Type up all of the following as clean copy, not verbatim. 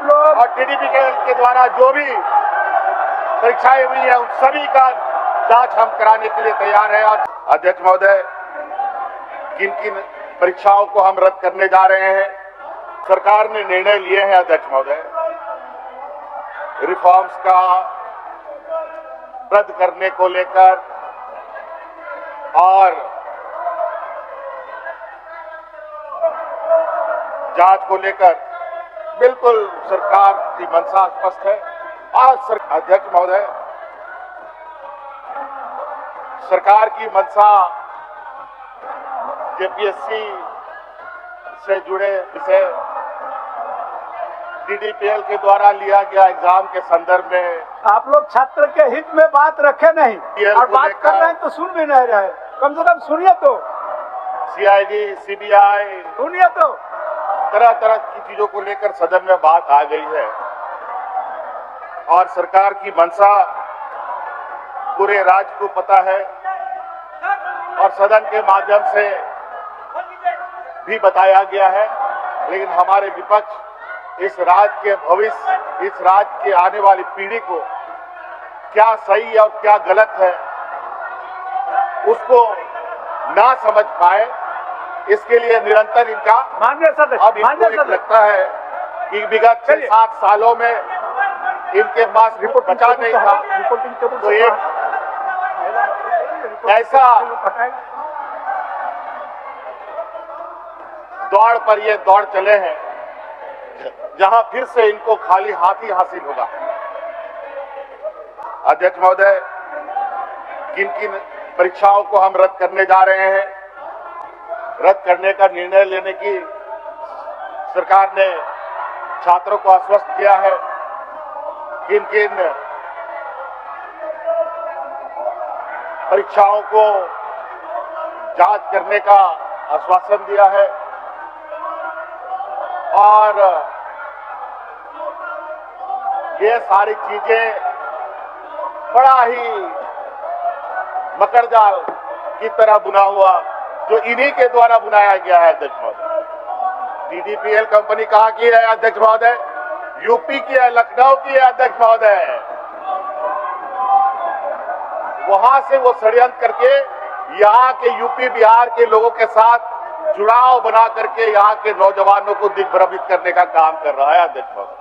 लोग और टीडीपी के द्वारा जो भी परीक्षाएं हुई है उन सभी का जांच हम कराने के लिए तैयार हैं। और अध्यक्ष महोदय, किन किन परीक्षाओं को हम रद्द करने जा रहे हैं, सरकार ने निर्णय लिए हैं। अध्यक्ष महोदय, रिफॉर्म्स का रद्द करने को लेकर और जांच को लेकर बिल्कुल सरकार की मंशा स्पष्ट है। आज अध्यक्ष महोदय, सरकार की मंशा जेपीएससी से जुड़े विषय डीडीपीएल के द्वारा लिया गया एग्जाम के संदर्भ में आप लोग छात्र के हित में बात रखे नहीं और बात कर रहे हैं तो सुन भी नहीं रहे। कम से कम सुनिए तो। सीआईडी, सीबीआई, सुनिए तो। तरह तरह की चीजों को लेकर सदन में बात आ गई है और सरकार की मंशा पूरे राज्य को पता है और सदन के माध्यम से भी बताया गया है। लेकिन हमारे विपक्ष इस राज्य के भविष्य, इस राज्य के आने वाली पीढ़ी को क्या सही और क्या गलत है उसको ना समझ पाए, इसके लिए निरंतर इनका माननीय सदस्य, अब इनको एक लगता है कि विगत 6-7 सालों में इनके पास रिपोर्ट बचा नहीं था, तो एक ऐसा दौड़ पर ये दौड़ चले हैं जहां फिर से इनको खाली हाथ ही हासिल होगा। अध्यक्ष महोदय, किन किन परीक्षाओं को हम रद्द करने जा रहे हैं, रद्द करने का निर्णय लेने की सरकार ने छात्रों को आश्वस्त किया है। किन किन परीक्षाओं को जांच करने का आश्वासन दिया है और ये सारी चीजें बड़ा ही मकड़जाल की तरह बुना हुआ जो इन्हीं के द्वारा बुनाया गया है। अध्यक्ष महोदय, डीडीपीएल कंपनी कहाँ की है? अध्यक्ष महोदय, यूपी की है, लखनऊ की है। अध्यक्ष महोदय, वहां से वो षड्यंत्र करके यहाँ के यूपी बिहार के लोगों के साथ जुड़ाव बना करके यहाँ के नौजवानों को दिग्भ्रमित करने का काम कर रहा है। अध्यक्ष महोदय,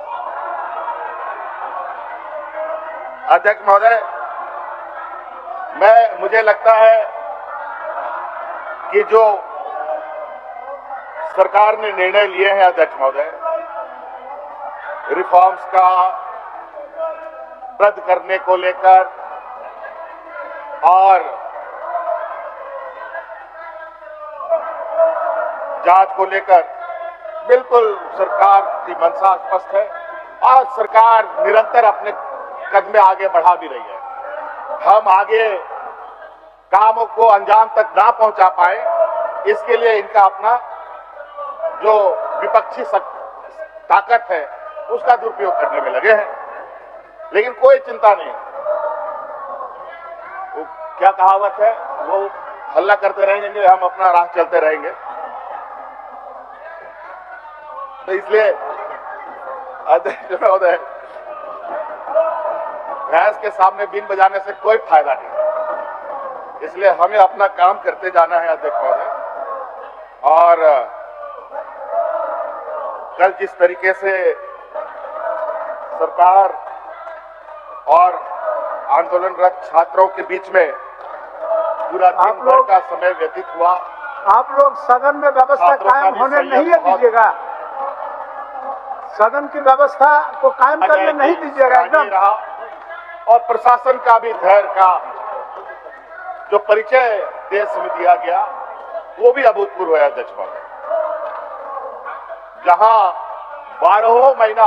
अध्यक्ष महोदय, मुझे लगता है कि जो सरकार ने निर्णय लिए हैं अध्यक्ष महोदय, रिफॉर्म्स का रद्द करने को लेकर और जांच को लेकर बिल्कुल सरकार की मंशा स्पष्ट है और सरकार निरंतर अपने कदम आगे बढ़ा भी रही है। हम आगे कामों को अंजाम तक ना पहुंचा पाए, इसके लिए इनका अपना जो विपक्षी ताकत है उसका दुरुपयोग करने में लगे हैं। लेकिन कोई चिंता नहीं, वो क्या कहावत है, वो हल्ला करते रहेंगे, हम अपना राह चलते रहेंगे। तो इसलिए अध्यक्ष महोदय, भैंस के सामने बीन बजाने से कोई फायदा नहीं, इसलिए हमें अपना काम करते जाना है। अध्यक्ष महोदय, और कल जिस तरीके से सरकार और आंदोलनरत छात्रों के बीच में पूरा दिन भर का समय व्यतीत हुआ, आप लोग सदन में व्यवस्था कायम होने नहीं दीजिएगा, सदन की व्यवस्था को कायम करने नहीं दीजिएगा एकदम। और प्रशासन का भी धैर्य का जो परिचय देश में दिया गया वो भी अभूतपूर्व है। अध्यक्ष महोदय, जहां 12 महीना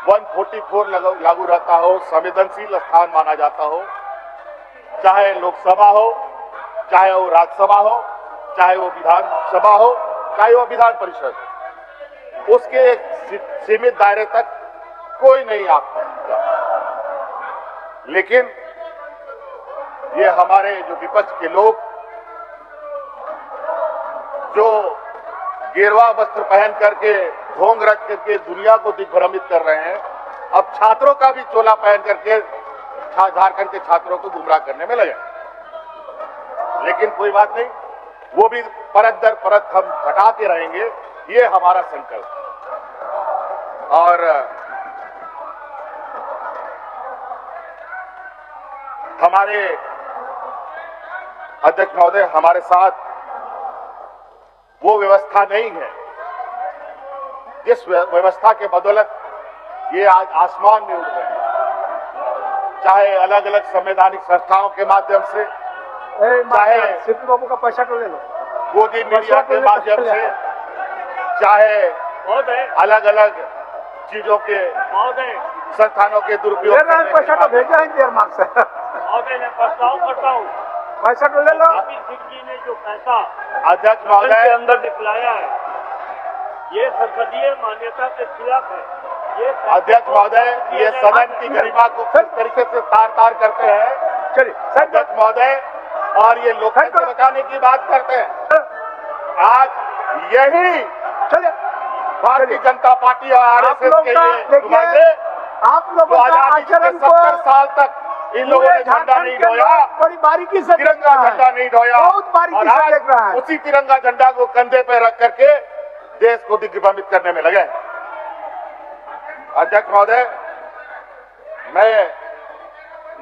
144 लागू रहता हो, संवेदनशील स्थान माना जाता हो, चाहे लोकसभा हो, चाहे वो राज्यसभा हो, चाहे वो विधानसभा हो, चाहे वो विधान परिषद हो, उसके एक सीमित दायरे तक कोई नहीं आ सकता। लेकिन ये हमारे जो विपक्ष के लोग जो गेरुआ वस्त्र पहन करके ढोंग रच करके दुनिया को दिग्भ्रमित कर रहे हैं, अब छात्रों का भी चोला पहन करके झारखंड के छात्रों को गुमराह करने में लगे। लेकिन कोई बात नहीं, वो भी परत दर परत हम हटाते रहेंगे, ये हमारा संकल्प है। और हमारे अध्यक्ष महोदय, हमारे साथ वो व्यवस्था नहीं है जिस व्यवस्था के बदौलत ये आज आसमान में उड़ रहे हैं, चाहे अलग अलग संवैधानिक संस्थाओं के माध्यम से, चाहे सिद्धू बाबू का पैसा तो ले लो, गोदी मीडिया के माध्यम से, चाहे अलग अलग चीजों के संस्थानों के दुरुपयोग पैसा तो भेजा है देर मार्ग से। मैं प्रस्ताव करता हूँ, पैसा तो ले लो। जी ने जो पैसा अध्यक्ष के महोदय, अंदर निकलाया है, ये संसदीय मान्यता के खिलाफ है। ये अध्यक्ष महोदय, ये सदन की गरिमा को किस तरीके से तार-तार करते हैं। चलिए अध्यक्ष महोदय, और ये लोकतंत्र बचाने की बात करते हैं। आज यही चलिए भारतीय जनता पार्टी और आरएसएस के लिए नुमाइंदे आप लोगों का आजादी के आचरण को 70 साल तक इन लोगों ने झंडा नहीं ढोया, बड़ी बारीकी से तिरंगा झंडा नहीं ढोया, बहुत बारीकी और से देख रहा आज है। उसी तिरंगा झंडा को कंधे पे रख करके देश को दिग्भ्रमित करने में लगे। अध्यक्ष महोदय,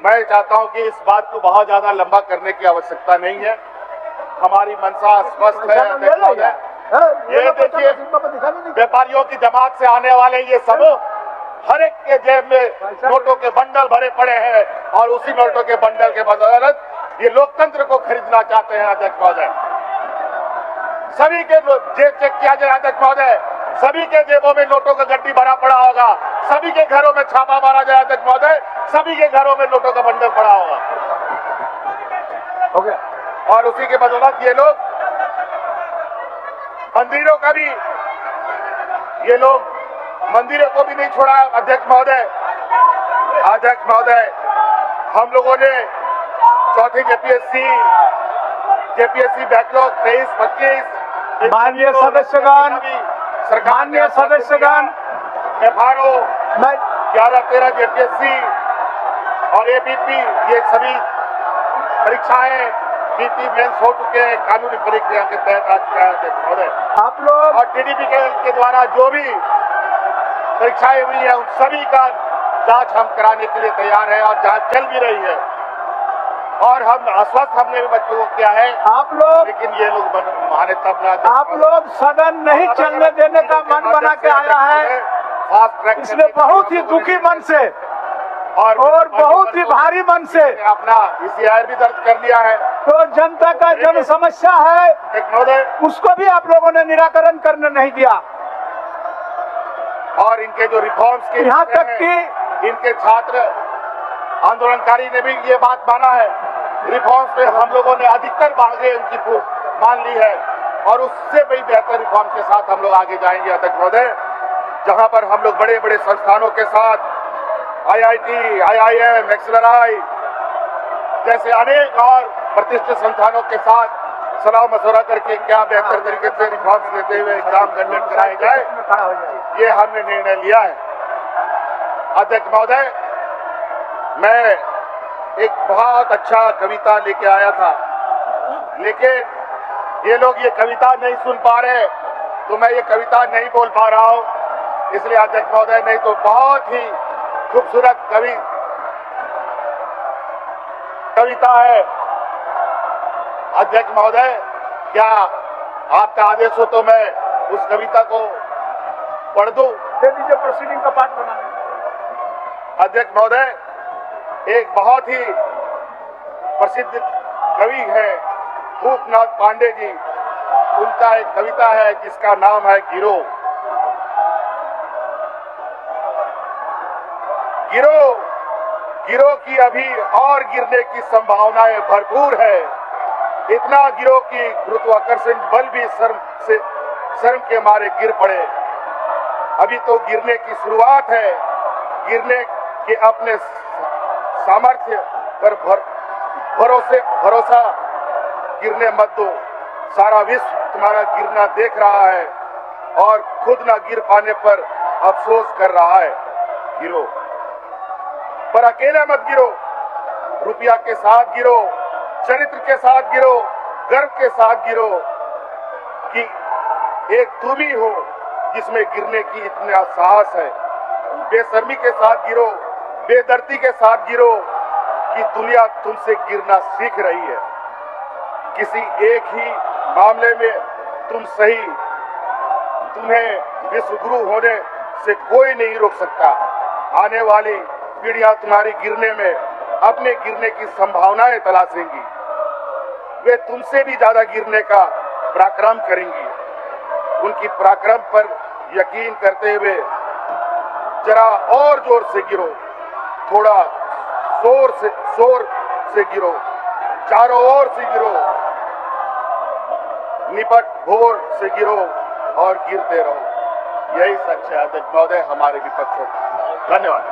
मैं चाहता हूं कि इस बात को बहुत ज्यादा लंबा करने की आवश्यकता नहीं है। हमारी मंशा स्पष्ट है। अध्यक्ष महोदय, ये देखिए, व्यापारियों की जमात से आने वाले ये समूह हर एक के जेब में नोटों के बंडल भरे पड़े हैं, और उसी नोटों के बंडल के बदौलत ये लोकतंत्र को खरीदना चाहते हैं। अध्यक्ष महोदय, सभी के जेब चेक किया जाए। अध्यक्ष महोदय, सभी के जेबों में नोटों का गड्डी भरा पड़ा होगा, सभी के घरों में छापा मारा जाए। अध्यक्ष महोदय, सभी के घरों में नोटों का बंडल पड़ा होगा, हो गया। और उसी के बदौलत ये लोग मंदिरों का भी, ये लोग मंदिरों को भी नहीं छोड़ा। अध्यक्ष महोदय, हम लोगों ने चौथी जेपीएससी बैकलॉग 23-25, माननीय सदस्यगण, एफआरओ 11-13 जेपीएससी और एबीपी, ये सभी परीक्षाएं पीटी मेंस हो चुके हैं, कानूनी प्रक्रिया के तहत आज का। अध्यक्ष महोदय, आप लोग और टीडीपी के द्वारा जो भी परीक्षाएं हुई है, उन सभी का जांच हम कराने के लिए तैयार है, और जांच चल भी रही है, और हम आश्वस्त हमने भी बच्चों को किया है। आप लोग लेकिन ये लोग माने तब ना। आप लोग सदन नहीं चलने देने का मन बना के आया है, फास्ट ट्रैक इसलिए बहुत ही दुखी मन से और बहुत ही भारी मन से अपना ECIR भी दर्ज कर लिया है। तो जनता का जन समस्या है, महोदय, उसको भी आप लोगों ने निराकरण करने नहीं दिया। और इनके जो रिफॉर्म्स के यहाँ तक कि इनके छात्र आंदोलनकारी ने भी ये बात माना है। रिफॉर्म्स पे हम लोगों ने अधिकतर मांगे उनकी मान ली है, और उससे भी बेहतर रिफॉर्म के साथ हम लोग आगे जाएंगे। अध्यक्ष महोदय, जहां पर हम लोग बड़े बड़े संस्थानों के साथ IIT, IIM, XLRI जैसे अनेक और प्रतिष्ठित संस्थानों के साथ सलाह मशवरा करके क्या बेहतर तरीके से रिफॉर्म्स लेते हुए एग्जाम कंडक्ट कराए जाए, ये हमने निर्णय लिया है। अध्यक्ष महोदय, मैं एक बहुत अच्छा कविता लेके आया था, लेकिन ये लोग ये कविता नहीं सुन पा रहे, तो मैं ये कविता नहीं बोल पा रहा हूँ। इसलिए अध्यक्ष महोदय, नहीं तो बहुत ही खूबसूरत कविता है। अध्यक्ष महोदय, क्या आपका आदेश हो तो मैं उस कविता को पढ़ दूं? दे दीजिए, प्रोसीडिंग का पार्ट बना। अध्यक्ष महोदय, एक बहुत ही प्रसिद्ध कवि है भूपनाथ पांडे जी, उनका एक कविता है जिसका नाम है गिरो। गिरो गिरो की अभी और गिरने की संभावनाएं भरपूर है। इतना गिरो कि गुरुत्वाकर्षण बल भी शर्म के मारे गिर पड़े। अभी तो गिरने की शुरुआत है, गिरने के अपने सामर्थ्य पर भरोसा गिरने मत दो। सारा विश्व तुम्हारा गिरना देख रहा है। और खुद न गिर पाने पर अफसोस कर रहा है। गिरो, पर अकेले मत गिरो। रुपया के साथ गिरो, चरित्र के साथ गिरो, गर्व के साथ गिरो कि एक तुम ही हो जिसमें गिरने की इतना साहस है। बेशर्मी के साथ गिरो, बेदर्दी के साथ गिरो कि दुनिया तुमसे गिरना सीख रही है। किसी एक ही मामले में तुम सही, तुम्हें विश्वगुरु होने से कोई नहीं रोक सकता। आने वाली पीढ़ियां तुम्हारी गिरने में अपने गिरने की संभावनाएं तलाशेंगी। वे तुमसे भी ज्यादा गिरने का पराक्रम करेंगी। उनकी पराक्रम पर यकीन करते हुए जरा और जोर से गिरो, थोड़ा जोर से गिरो, चारों ओर से गिरो, निपट भोर से गिरो और गिरते रहो। यही सच है अध्यक्ष महोदय हमारे विपक्षों का। धन्यवाद।